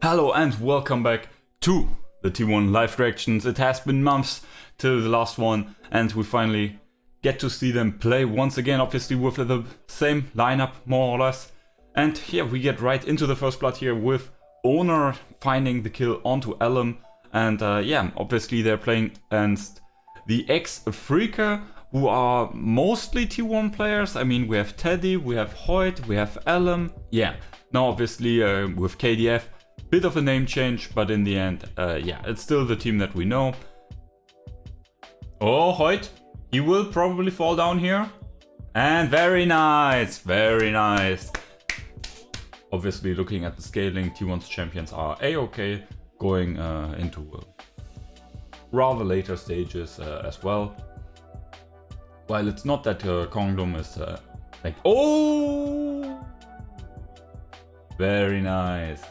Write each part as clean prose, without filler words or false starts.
Hello and welcome back to the T1 live reactions. It has been months till the last one and we finally get to see them play once again, obviously with the same lineup more or less. And here we get right into the first blood here with Owner finding the kill onto Elm. And yeah, obviously they're playing against the ex-freecs who are mostly T1 players. I mean, we have Teddy, we have Hoit, we have Elm. Yeah, now obviously with KDF, bit of a name change, but in the end, yeah, it's still the team that we know. Oh, Hoit, he will probably fall down here. And very nice, very nice. Obviously, looking at the scaling, T1's champions are a-okay, going into rather later stages as well. While it's not that kwangdong is like, oh, very nice.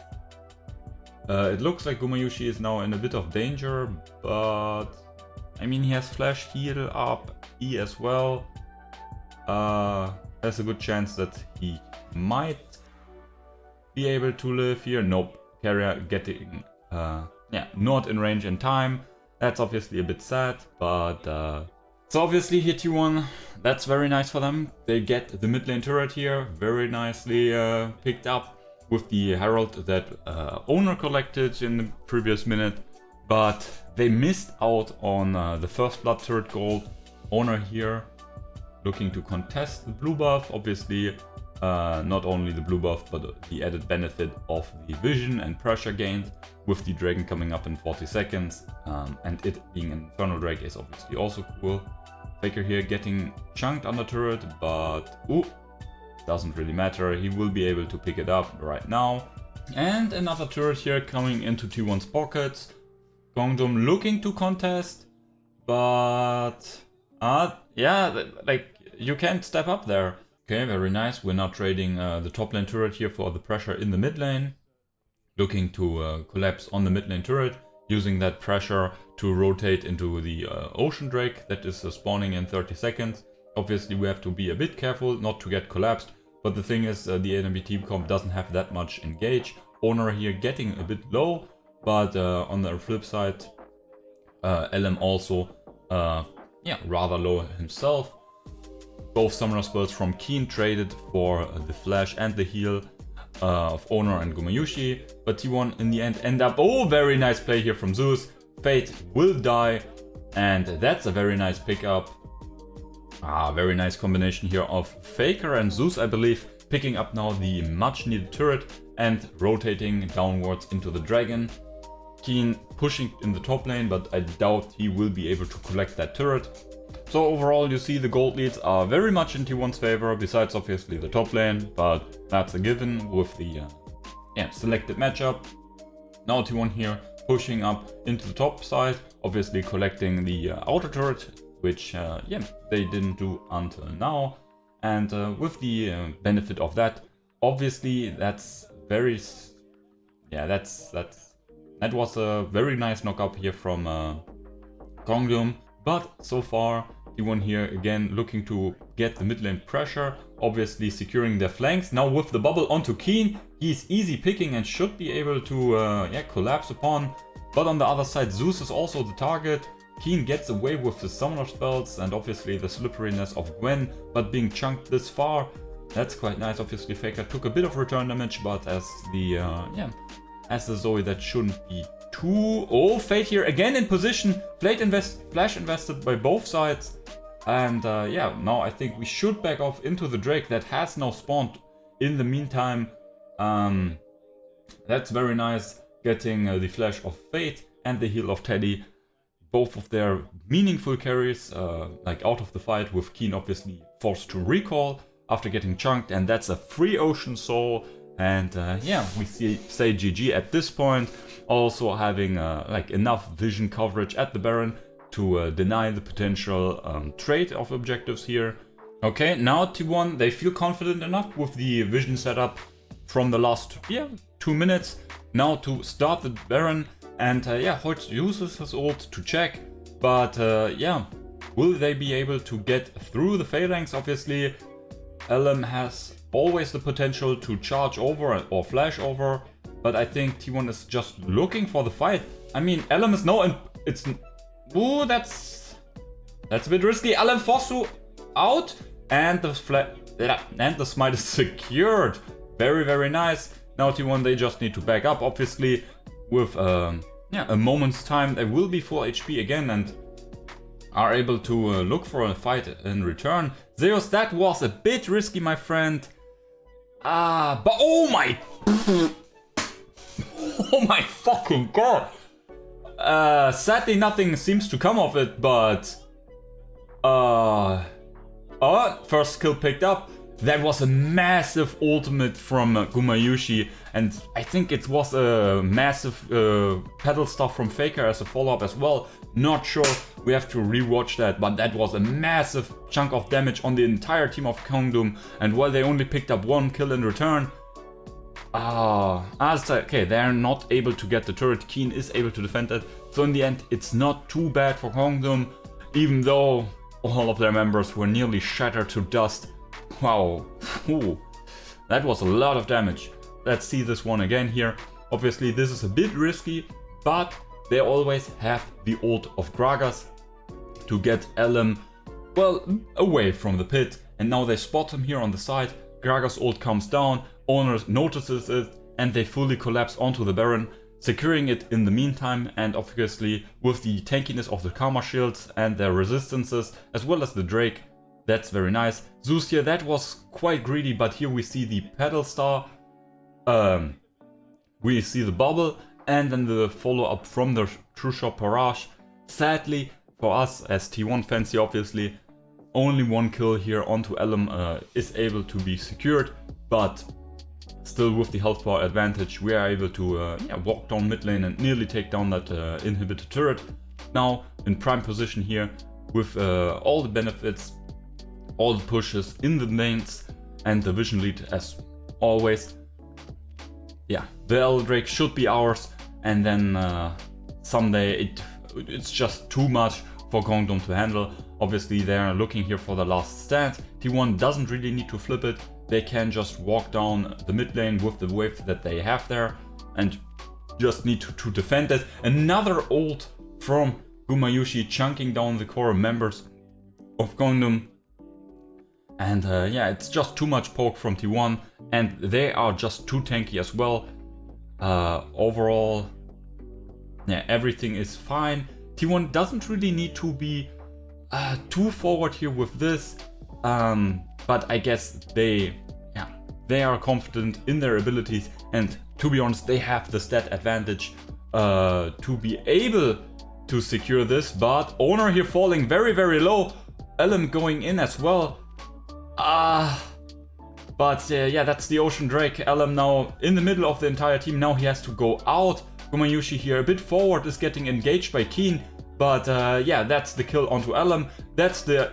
It looks like Gumayushi is now in a bit of danger, but I mean, he has flash, heal up, E as well. There's a good chance that he might be able to live here. Nope, carrier getting yeah, not in range in time. That's obviously a bit sad, but so obviously here T1, that's very nice for them. They get the mid lane turret here, very nicely picked up with the Herald that Owner collected in the previous minute, but they missed out on the first blood turret gold. Owner here looking to contest the blue buff, obviously not only the blue buff but the added benefit of the vision and pressure gained with the dragon coming up in 40 seconds and it being an infernal drake is obviously also cool. Faker here getting chunked on the turret, but ooh, doesn't really matter, he will be able to pick it up right now. And another turret here coming into T1's pockets. kwangdong looking to contest, but yeah, like you can't step up there. Okay, very nice. We're now trading the top lane turret here for the pressure in the mid lane. Looking to collapse on the mid lane turret, using that pressure to rotate into the ocean drake that is spawning in 30 seconds. Obviously we have to be a bit careful not to get collapsed, but the thing is the ANB team comp doesn't have that much engage. Owner here getting a bit low, but on the flip side, LM also yeah, rather low himself. Both summoner spells from Kiin traded for the flash and the heal of Owner and Gumayushi, but T1 in the end up, oh, very nice play here from Zeus. Fate will die, and that's a very nice pickup. Very nice combination here of Faker and Zeus, I believe, picking up now the much needed turret and rotating downwards into the dragon. Kiin pushing in the top lane, but I doubt he will be able to collect that turret. So overall, you see the gold leads are very much in T1's favor, besides obviously the top lane, but that's a given with the yeah, selected matchup. Now T1 here pushing up into the top side, obviously collecting the outer turret, which yeah, they didn't do until now. And with the benefit of that, obviously that's very, yeah, that was a very nice knockup here from kwangdong. But so far, T1 here again looking to get the mid lane pressure, obviously securing their flanks. Now with the bubble onto Kiin, he's easy picking and should be able to yeah, collapse upon. But on the other side, Zeus is also the target. Kiin gets away with the summoner spells and obviously the slipperiness of Gwen, but being chunked this far, that's quite nice. Obviously Faker took a bit of return damage, but as the yeah, as the Zoe that shouldn't be too. Oh, Fate here again in position. Flash invested by both sides. And yeah, now I think we should back off into the Drake that has now spawned in the meantime. That's very nice. Getting the flash of Fate and the heal of Teddy. Both of their meaningful carries, like out of the fight, with Kiin obviously forced to recall after getting chunked. And that's a free ocean soul. And yeah, we say GG at this point. Also having like enough vision coverage at the Baron to deny the potential trade of objectives here. Okay, now T1, they feel confident enough with the vision setup from the last 2 minutes. Now to start the Baron, and yeah, Hoit uses his ult to check, but yeah, will they be able to get through the phalanx? Obviously, LM has always the potential to charge over or flash over, but I think T1 is just looking for the fight. I mean, LM is no, it's, ooh, that's a bit risky. LM forced to out, and the smite is secured. Very, very nice. Now T1, they just need to back up, obviously. With a moment's time, they will be full HP again and are able to look for a fight in return. Zeus, that was a bit risky, my friend. But oh my... oh my fucking god. Sadly, nothing seems to come of it, but... first kill picked up. That was a massive ultimate from Gumayushi, and I think it was a massive pedal stuff from Faker as a follow-up as well. Not sure, we have to rewatch that, but that was a massive chunk of damage on the entire team of kwangdong, and while they only picked up 1 kill in return, okay, they're not able to get the turret. Kiin is able to defend it, so in the end it's not too bad for kwangdong, even though all of their members were nearly shattered to dust. Wow, ooh, that was a lot of damage. Let's see this one again here. Obviously this is a bit risky, but they always have the ult of Gragas to get LM, well, away from the pit. And now they spot him here on the side. Gragas' ult comes down, Owner notices it, and they fully collapse onto the Baron, securing it in the meantime. And obviously with the tankiness of the Karma shields and their resistances, as well as the Drake, that's very nice. Zeus here, that was quite greedy, but here we see the pedal star, we see the bubble, and then the follow-up from the True Shot Barrage. Sadly, for us as T1 fans here, obviously, only 1 kill here onto LM is able to be secured, but still with the health bar advantage, we are able to walk down mid lane and nearly take down that inhibitor turret. Now in prime position here with all the benefits, all the pushes in the lanes, and the vision lead as always. Yeah, the Eldrake should be ours, and then someday it's just too much for kwangdong to handle. Obviously they're looking here for the last stand. T1 doesn't really need to flip it, they can just walk down the mid lane with the wave that they have there and just need to defend it. Another ult from Gumayushi chunking down the core members of kwangdong. And yeah, it's just too much poke from T1, and they are just too tanky as well. Overall, yeah, everything is fine. T1 doesn't really need to be too forward here with this, but I guess they are confident in their abilities, and to be honest, they have the stat advantage to be able to secure this. But Owner here falling very, very low, LM going in as well. But yeah, that's the Ocean Drake. LM now in the middle of the entire team. Now he has to go out. Gumayushi here a bit forward is getting engaged by Kiin. But yeah, that's the kill onto LM. That's the...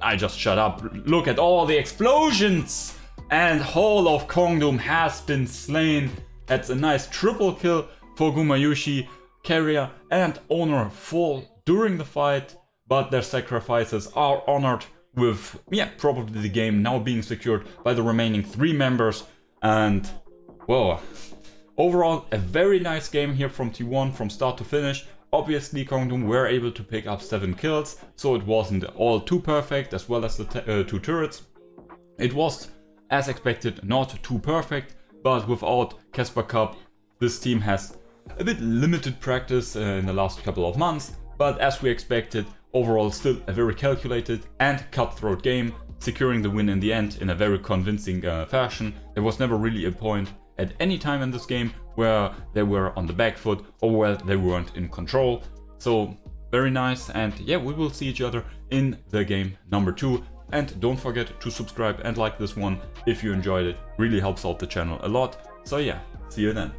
I just shut up. Look at all the explosions! And whole of kwangdong has been slain. That's a nice triple kill for Gumayushi. Carrier and Owner fall during the fight, but their sacrifices are honored with, yeah, probably the game now being secured by the remaining 3 members. And, whoa, overall a very nice game here from T1 from start to finish. Obviously kwangdong were able to pick up 7 kills, so it wasn't all too perfect, as well as the 2 turrets. It was, as expected, not too perfect, but without Casper Cup, this team has a bit limited practice in the last couple of months, but as we expected, overall still a very calculated and cutthroat game, securing the win in the end in a very convincing fashion. There was never really a point at any time in this game where they were on the back foot or where they weren't in control. So very nice, and yeah, we will see each other in the game number 2. And don't forget to subscribe and like this one if you enjoyed it. Really helps out the channel a lot. So yeah, see you then.